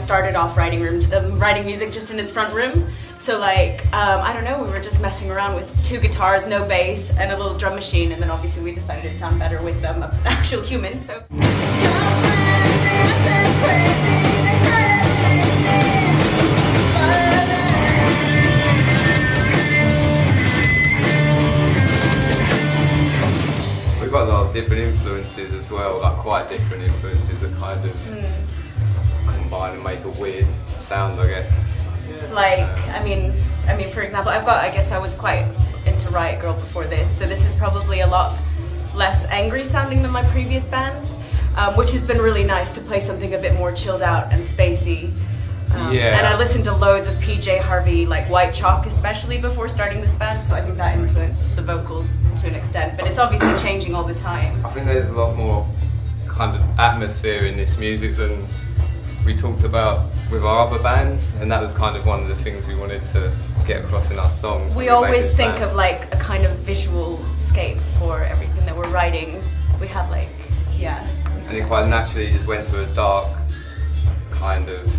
started off writing music just in his front room. So like, I don't know, we were just messing around with 2 guitars, no bass, and a little drum machine, and then obviously we decided it'd sound better with an actual human, so. We've got a lot of different influences as well, like quite different influences that kind of combine and make a weird sound, I guess. Like, I mean, for example, I guess I was quite into Riot Girl before this, so this is probably a lot less angry sounding than my previous bands, which has been really nice to play something a bit more chilled out and spacey. And I listened to loads of PJ Harvey, like White Chalk especially, before starting this band, so I think that influenced the vocals to an extent, but it's obviously changing all the time. I think there's a lot more kind of atmosphere in this music than we talked about with our other bands, and that was kind of one of the things we wanted to get across in our songs. We always think of like a kind of visual scape for everything that we're writing. We have like, and it quite naturally just went to a dark kind of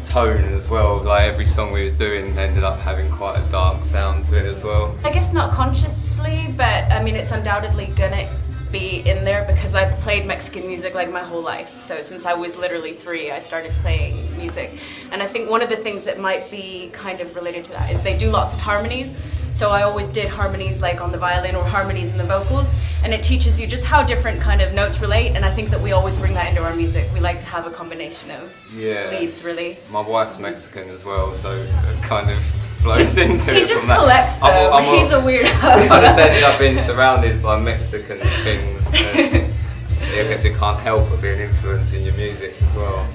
tone as well. Like every song we was doing ended up having quite a dark sound to it as well. I guess not consciously, but I mean it's undoubtedly gonna be in there because I've played Mexican music like my whole life. So since I was literally 3, I started playing music. And I think one of the things that might be kind of related to that is they do lots of harmonies. So I always did harmonies like on the violin or harmonies in the vocals, and it teaches you just how different kind of notes relate, and I think that we always bring that into our music. We like to have a combination of leads, really. My wife's Mexican as well, so it kind of flows into it. He just collects though, he's a weirdo. I just ended up being surrounded by Mexican things, and I guess it can't help but be an influence in your music as well.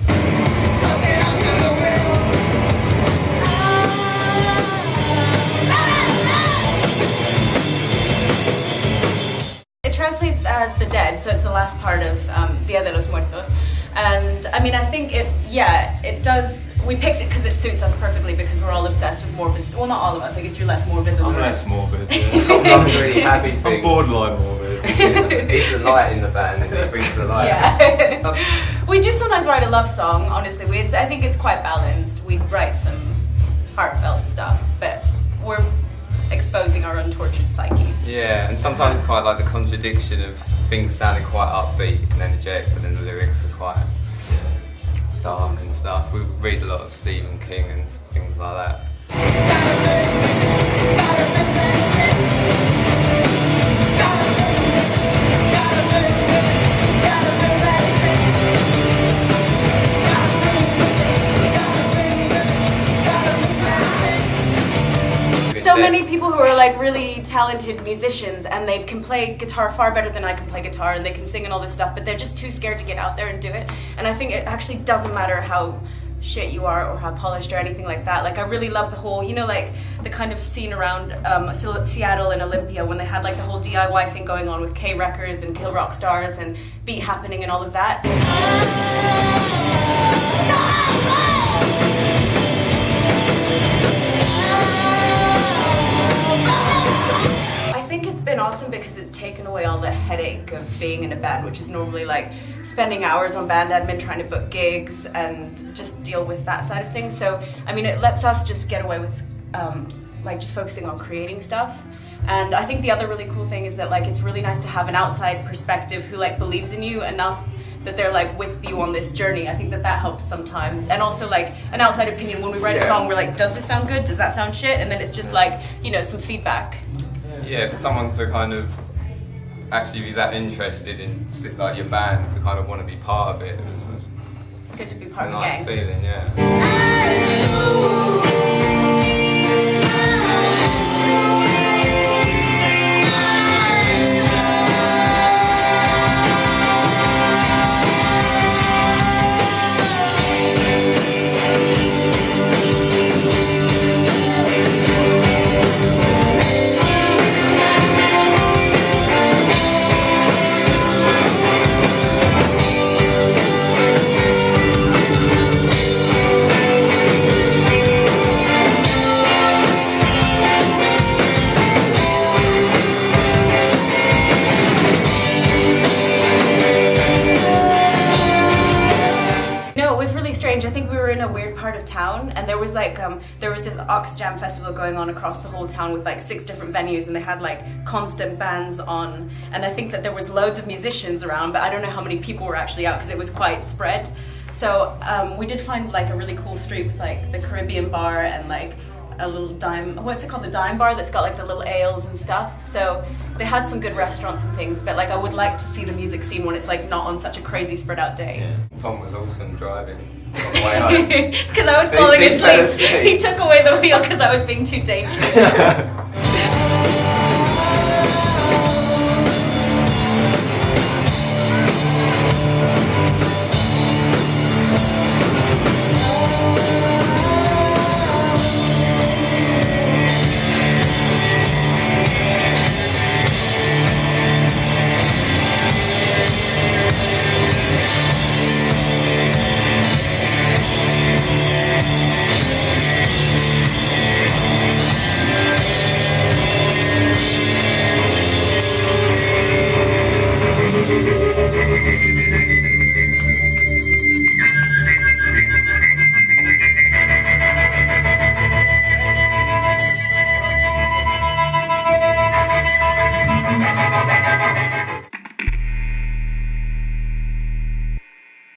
It translates as the dead, so it's the last part of Dia de los Muertos. And I mean, I think it does. We picked it because it suits us perfectly because we're all obsessed with morbid. Well, not all of us. I guess you're less morbid than I'm the less morbid. Sometimes really happy things. I'm borderline morbid. He's the light in the band, and he brings the light. Yeah. We do sometimes write a love song. Honestly, I think it's quite balanced. We write some heartfelt stuff, but we're exposing our untortured psyches. Yeah, and sometimes quite like the contradiction of things sounding quite upbeat and energetic, but then the lyrics are quite dark and stuff. We read a lot of Stephen King and things like that. So many people who are like really talented musicians and they can play guitar far better than I can play guitar and they can sing and all this stuff, but they're just too scared to get out there and do it. And I think it actually doesn't matter how shit you are or how polished or anything like that. Like I really love the whole, you know, like the kind of scene around Seattle and Olympia when they had like the whole DIY thing going on with K Records and Kill Rock Stars and Beat Happening and all of that. I think it's been awesome because it's taken away all the headache of being in a band, which is normally like spending hours on band admin trying to book gigs and just deal with that side of things. So I mean, it lets us just get away with like just focusing on creating stuff. And I think the other really cool thing is that like it's really nice to have an outside perspective who like believes in you enough that they're like with you on this journey. I think that helps sometimes. And also like an outside opinion when we write a song, we're like, does this sound good? Does that sound shit? And then it's just like, you know, some feedback. Yeah, for someone to kind of actually be that interested in like your band, to kind of want to be part of it, It's good to be part of the gang. It's a nice feeling, yeah. No, it was really strange. I think we were in a weird part of town, and there was like there was this Ox Jam festival going on across the whole town with like 6 different venues, and they had like constant bands on. And I think that there was loads of musicians around, but I don't know how many people were actually out because it was quite spread. So we did find like a really cool street with like the Caribbean bar and like a little what's it called, the dime bar that's got like the little ales and stuff. So they had some good restaurants and things, but like I would like to see the music scene when it's like not on such a crazy spread out day. Yeah. Tom was awesome driving on the way home. It's because I was falling asleep. He took away the wheel because I was being too dangerous.